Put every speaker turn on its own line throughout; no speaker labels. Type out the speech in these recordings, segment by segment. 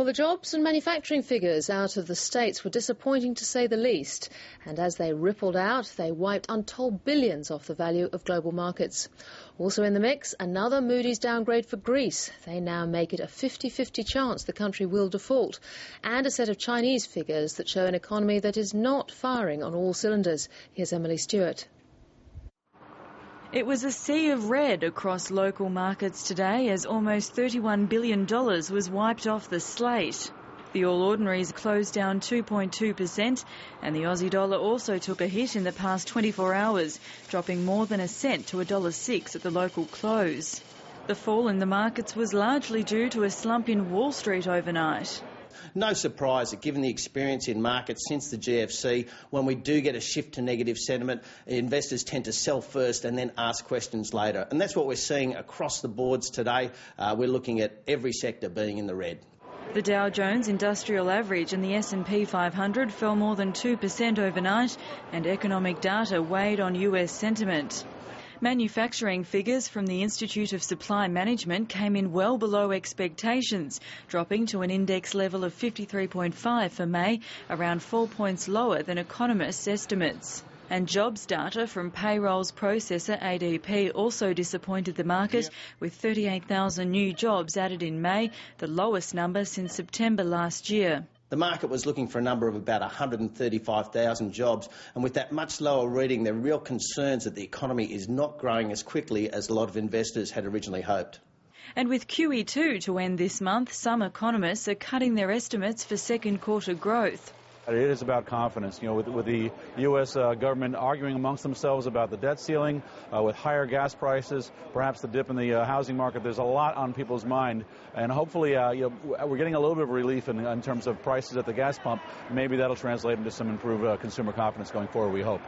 Well, the jobs and manufacturing figures out of the States were disappointing to say the least. And as they rippled out, they wiped untold billions off the value of global markets. Also in the mix, another Moody's downgrade for Greece. They now make it a 50-50 chance the country will default. And a set of Chinese figures that show an economy that is not firing on all cylinders. Here's Emily Stewart.
It was a sea of red across local markets today as almost $31 billion was wiped off the slate. The All Ordinaries closed down 2.2% and the Aussie dollar also took a hit in the past 24 hours, dropping more than a cent to $1.06 at the local close. The fall in the markets was largely due to a slump in Wall Street overnight.
No surprise that given the experience in markets since the GFC, when we do get a shift to negative sentiment, investors tend to sell first and then ask questions later. And that's what we're seeing across the boards today. We're looking at every sector being in the red.
The Dow Jones Industrial Average and the S&P 500 fell more than 2% overnight, and economic data weighed on US sentiment. Manufacturing figures from the Institute of Supply Management came in well below expectations, dropping to an index level of 53.5 for May, around 4 points lower than economists' estimates. And jobs data from payrolls processor ADP also disappointed the market, with 38,000 new jobs added in May, the lowest number since September last year.
The market was looking for a number of about 135,000 jobs, and with that much lower reading, there are real concerns that the economy is not growing as quickly as a lot of investors had originally hoped.
And with QE2 to end this month, some economists are cutting their estimates for second quarter growth.
It is about confidence, with the U.S. government arguing amongst themselves about the debt ceiling, with higher gas prices, perhaps the dip in the housing market. There's a lot on people's mind, and hopefully we're getting a little bit of relief in terms of prices at the gas pump. Maybe that'll translate into some improved consumer confidence going forward, we hope.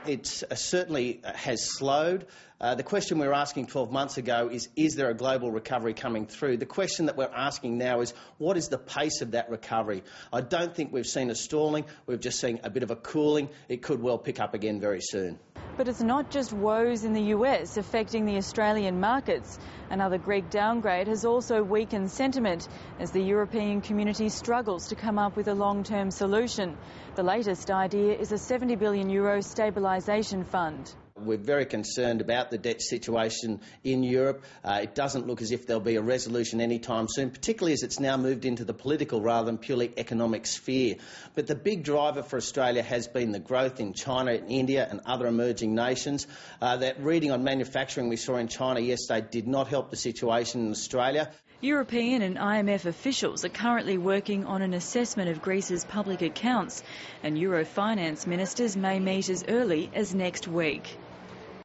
It certainly has slowed. The question we were asking 12 months ago is there a global recovery coming through? The question that we're asking now is, what is the pace of that recovery? I don't think we've seen a stalling. We've just seen a bit of a cooling. It could well pick up again very soon.
But it's not just woes in the US affecting the Australian markets. Another Greek downgrade has also weakened sentiment as the European community struggles to come up with a long-term solution. The latest idea is a €70 billion stabilisation fund.
We're very concerned about the debt situation in Europe. It doesn't look as if there'll be a resolution anytime soon, particularly as it's now moved into the political rather than purely economic sphere. But the big driver for Australia has been the growth in China and India and other emerging nations. That reading on manufacturing we saw in China yesterday did not help the situation in Australia.
European and IMF officials are currently working on an assessment of Greece's public accounts, and Euro finance ministers may meet as early as next week.